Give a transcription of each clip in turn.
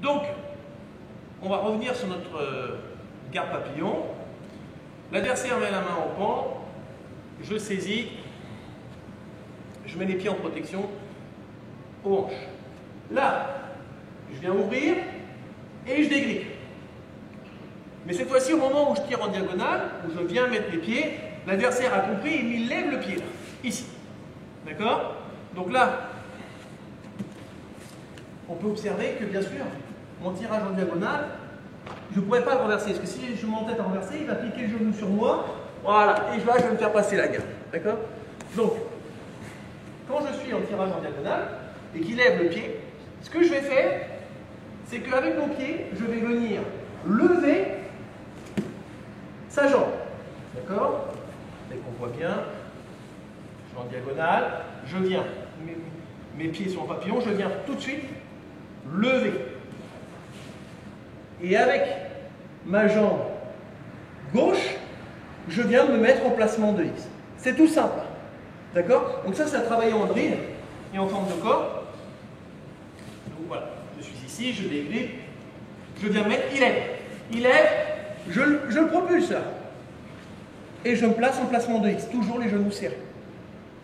Donc, on va revenir sur notre garde papillon. L'adversaire met la main au pan, je saisis, je mets les pieds en protection aux hanches. Là, je viens ouvrir et je dégrippe. Mais cette fois-ci, au moment où je tire en diagonale, où je viens mettre les pieds, l'adversaire a compris et il lève le pied, là, ici. D'accord? Donc là, on peut observer que, bien sûr, mon tirage en diagonale, je ne pourrais pas le renverser. Parce que si je m'entête à renverser, il va piquer le genou sur moi. Voilà. Et là, je vais me faire passer la garde. D'accord? Donc, quand je suis en tirage en diagonale et qu'il lève le pied, ce que je vais faire, c'est qu'avec mon pied, je vais venir lever sa jambe. D'accord? Dès qu'on voit bien, je suis en diagonale, je viens, mes pieds sont en papillon, je viens tout de suite lever. Et avec ma jambe gauche, je viens de me mettre en placement de X. C'est tout simple. D'accord? Donc ça, c'est à travailler en drill et en forme de corps. Donc voilà, je suis ici, je dégrippe, je viens mettre, il lève, je le propulse là. Et je me place en placement de X, toujours les genoux serrés.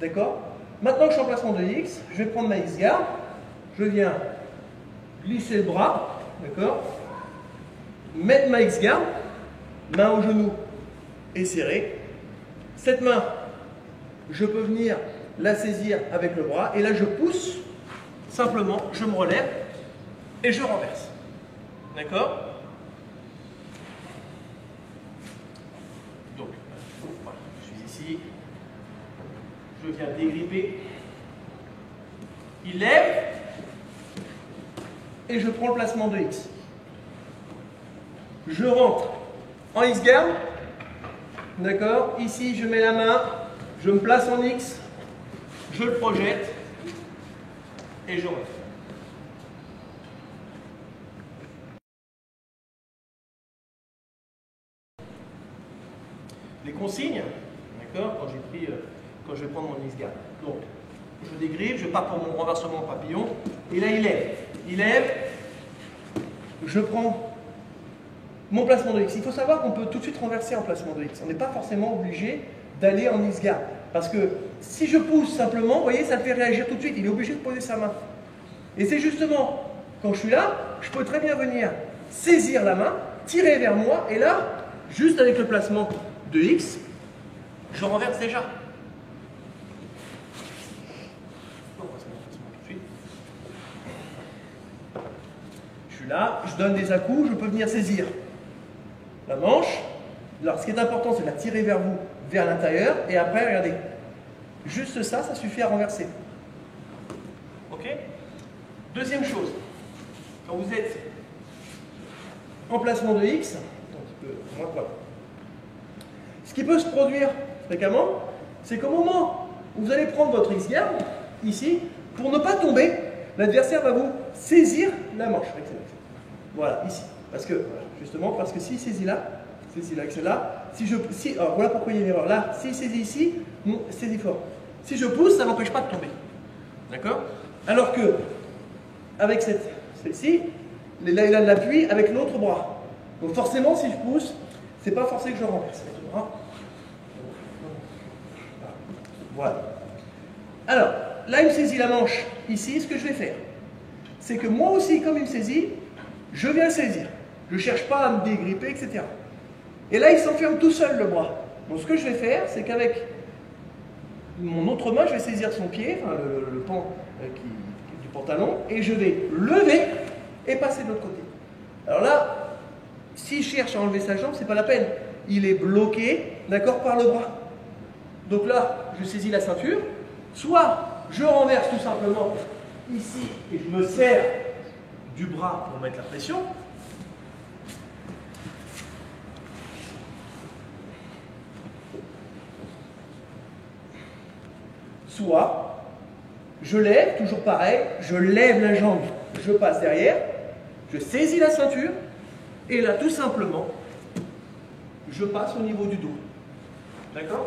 D'accord? Maintenant que je suis en placement de X, je vais prendre ma X-garde, je viens glisser le bras, d'accord? Mettre ma X-garde, main au genou et serrée. Cette main, je peux venir la saisir avec le bras et là je pousse, simplement, je me relève et je renverse. D'accord? Donc, voilà, je suis ici, je viens dégripper, il lève et je prends le placement de X. Je rentre en X-garde, d'accord? Ici, je mets la main, je me place en X, je le projette et je rentre. Les consignes, d'accord? Quand je vais prendre mon X-garde. Donc, je dégrippe, je pars pour mon renversement en papillon, et là, il lève. Il lève, je prends mon placement de X. Il faut savoir qu'on peut tout de suite renverser en placement de X. On n'est pas forcément obligé d'aller en X-garde. Parce que si je pousse simplement, vous voyez, ça le fait réagir tout de suite. Il est obligé de poser sa main. Et c'est justement, quand je suis là, je peux très bien venir saisir la main, tirer vers moi, et là, juste avec le placement de X, je renverse déjà. Je suis là, je donne des à-coups, je peux venir saisir la manche. Alors, ce qui est important, c'est de la tirer vers vous, vers l'intérieur, et après, regardez, juste ça, ça suffit à renverser. Ok? Deuxième chose, quand vous êtes en placement de X, ce qui peut se produire fréquemment, c'est qu'au moment où vous allez prendre votre X-garde, ici, pour ne pas tomber, l'adversaire va vous saisir la manche. Voilà, ici. Parce que, justement, parce que s'il saisit là, avec celle-là, alors voilà pourquoi il y a une erreur. Là, s'il saisit ici, saisit fort. Si je pousse, ça n'empêche pas de tomber. D'accord? Alors que, avec celle-ci, là, il a de l'appui avec l'autre bras. Donc forcément, si je pousse, c'est pas forcé que je renverse. Voilà. Alors, là, il me saisit la manche. Ici, ce que je vais faire, c'est que moi aussi, comme il me saisit, je viens saisir. Je ne cherche pas à me dégripper, etc. Et là, il s'enferme tout seul, le bras. Donc, ce que je vais faire, c'est qu'avec mon autre main, je vais saisir son pied, enfin, le pan du pantalon, et je vais lever et passer de l'autre côté. Alors là, s'il cherche à enlever sa jambe, ce n'est pas la peine. Il est bloqué, d'accord, par le bras. Donc là, je saisis la ceinture, soit je renverse tout simplement ici et je me serre du bras pour mettre la pression. Soit je lève, toujours pareil, je lève la jambe, je passe derrière, je saisis la ceinture et là tout simplement, je passe au niveau du dos. D'accord ?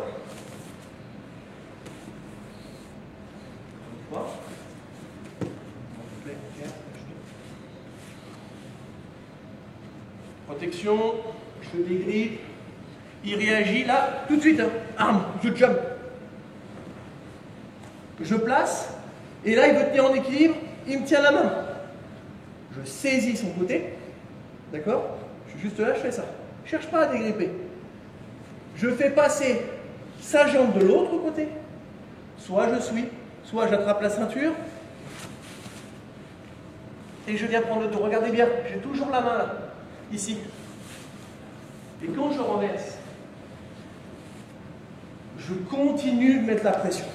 Protection, je le dégrippe. Il réagit là, tout de suite. Hein. Arme, je jump. Je place, et là il veut tenir en équilibre, il me tient la main. Je saisis son côté, d'accord? Je suis juste là, je fais ça. Je ne cherche pas à dégripper. Je fais passer sa jambe de l'autre côté. Soit je suis, soit j'attrape la ceinture. Et je viens prendre le dos. Regardez bien, j'ai toujours la main là, ici. Et quand je renverse, je continue de mettre la pression.